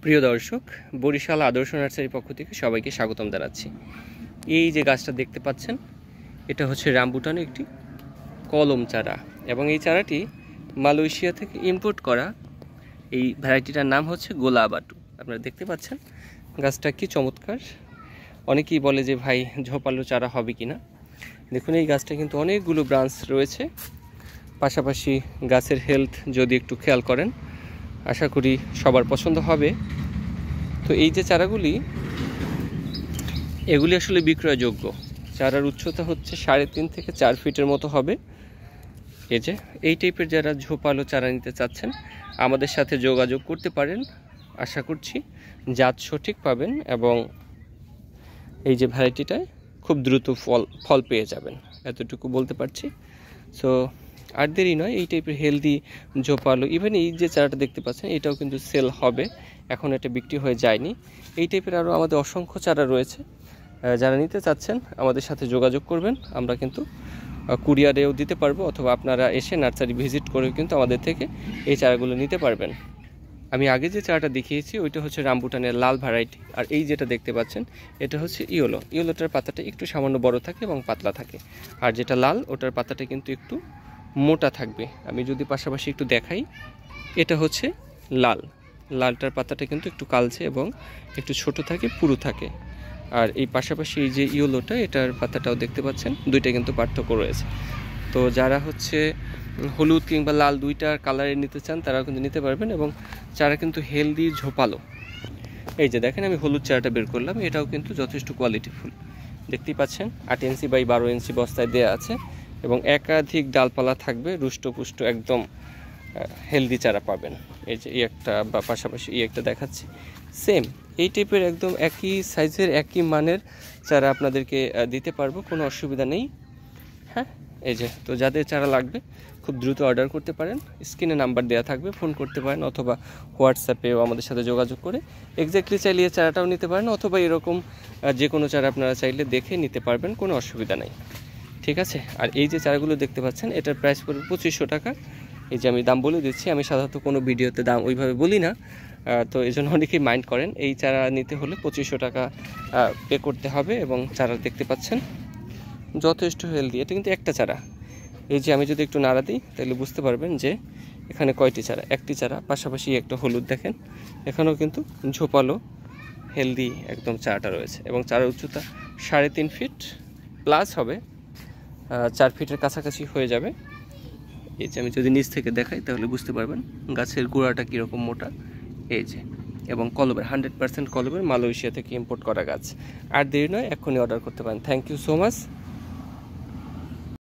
প্রিয় দর্শক, বরিশাল আদর্শ নার্সারির পক্ষ থেকে সবাইকে স্বাগতম জানাচ্ছি। এই যে গাছটা দেখতে পাচ্ছেন, এটা হচ্ছে রামবুটানের একটি কলম চারা, এবং এই চারাটি মালয়েশিয়া থেকে ইম্পোর্ট করা। এই ভ্যারাইটিটার নাম হচ্ছে গোলাবাটু। আপনারা দেখতে পাচ্ছেন গাছটা কি চমৎকার। অনেকেই বলে যে ভাই ঝোপালো চারা হবে কি না। দেখুন, এই গাছটা কিন্তু অনেকগুলো ব্রাঞ্চ রয়েছে। পাশাপাশি গাছের হেলথ যদি একটু খেয়াল করেন, আশা করি সবার পছন্দ হবে। তো এই যে চারাগুলি, এগুলি আসলে বিক্রয়যোগ্য। চারার উচ্চতা হচ্ছে 3.5 থেকে 4 ফিটের মতো হবে। এই যে এই টাইপের যারা ঝোপালো চারা নিতে চাচ্ছেন, আমাদের সাথে যোগাযোগ করতে পারেন। আশা করছি জাত সঠিক পাবেন এবং এই যে ভ্যারাইটিটায় খুব দ্রুত ফল পেয়ে যাবেন, এতটুকু বলতে পারছি। সো আর দেরি নয়, এই টাইপের হেলদি ঝোপালো, ইভেন এই যে চারাটা দেখতে পাচ্ছেন এটাও কিন্তু সেল হবে, এখন এটা বিক্রি হয়ে যায়নি। এই টাইপের আরও আমাদের অসংখ্য চারা রয়েছে। যারা নিতে চাচ্ছেন আমাদের সাথে যোগাযোগ করবেন, আমরা কিন্তু কুরিয়ারেও দিতে পারবো, অথবা আপনারা এসে নার্সারি ভিজিট করেও কিন্তু আমাদের থেকে এই চারাগুলো নিতে পারবেন। আমি আগে যে চারাটা দেখিয়েছি ওইটা হচ্ছে রামবুটানের লাল ভ্যারাইটি, আর এই যেটা দেখতে পাচ্ছেন এটা হচ্ছে ইয়েলোটার পাতাটা একটু সামান্য বড় থাকে এবং পাতলা থাকে, আর যেটা লাল ওটার পাতাটা কিন্তু একটু মোটা থাকবে। আমি যদি পাশাপাশি একটু দেখাই, এটা হচ্ছে লালটার পাতাটা কিন্তু একটু কালচে এবং একটু ছোট থাকে, পুরু থাকে। আর এই পাশাপাশি এই যে ইয়েলোটা, এটার পাতাটাও দেখতে পাচ্ছেন, দুইটা কিন্তু পার্থক্য রয়েছে। তো যারা হচ্ছে হলুদ কিংবা লাল দুইটার কালারে নিতে চান তারাও কিন্তু নিতে পারবেন, এবং চারা কিন্তু হেলদি ঝোপালো। এই যে দেখেন, আমি হলুদ চারাটা বের করলাম, এটাও কিন্তু যথেষ্ট কোয়ালিটিফুল। দেখতেই পাচ্ছেন 8 ইঞ্চি বাই 12 ইঞ্চি বস্তায় দেওয়া আছে, এবং একাধিক ডালপালা থাকবে, রুষ্টপুষ্ট একদম হেলদি চারা পাবেন। এই যে এই একটা, বা পাশাপাশি এই একটা দেখাচ্ছি, সেম এই টাইপের একদম একই সাইজের একই মানের চারা আপনাদেরকে দিতে পারবো, কোনো অসুবিধা নেই। হ্যাঁ, এই যে, তো যাদের চারা লাগবে খুব দ্রুত অর্ডার করতে পারেন, স্ক্রিনে নাম্বার দেওয়া থাকবে, ফোন করতে পারেন, অথবা হোয়াটসঅ্যাপেও আমাদের সাথে যোগাযোগ করে এক্স্যাক্টলি চাইলে এই চারাটাও নিতে পারেন, অথবা এরকম যে কোনো চারা আপনারা চাইলে দেখে নিতে পারবেন, কোনো অসুবিধা নেই। ঠিক আছে। আর এই যে চারাগুলো দেখতে পাচ্ছেন, এটার প্রাইস পড়বে 2500 টাকা। এই যে আমি দাম বলে দিচ্ছি, আমি সাধারণত কোনো ভিডিওতে দাম ওইভাবে বলি না, তো এই জন্য অনেকেই মাইন্ড করেন। এই চারা নিতে হলে 2500 টাকা পে করতে হবে, এবং চারা দেখতে পাচ্ছেন যথেষ্ট হেলদি। এটা কিন্তু একটা চারা। এই যে আমি যদি একটু নাড়া দিই তাহলে বুঝতে পারবেন যে এখানে কয়টি চারা, একটি চারা, পাশাপাশি একটা হলুদ দেখেন, এখানেও কিন্তু ঝোপালো হেলদি একদম চারাটা রয়েছে, এবং চারার উচ্চতা 3.5 ফিট প্লাস হবে, 4 ফিটের কাছাকাছি হয়ে যাবে। এই যে আমি যদি নিচ থেকে দেখাই তাহলে বুঝতে পারবেন গাছের গোড়াটা কীরকম মোটা। এই যে, এবং কলমের 100% কলমের, মালয়েশিয়া থেকে ইম্পোর্ট করা গাছ। আর দেরি নয়, এক্ষুনি অর্ডার করতে পারেন। Thank you so much.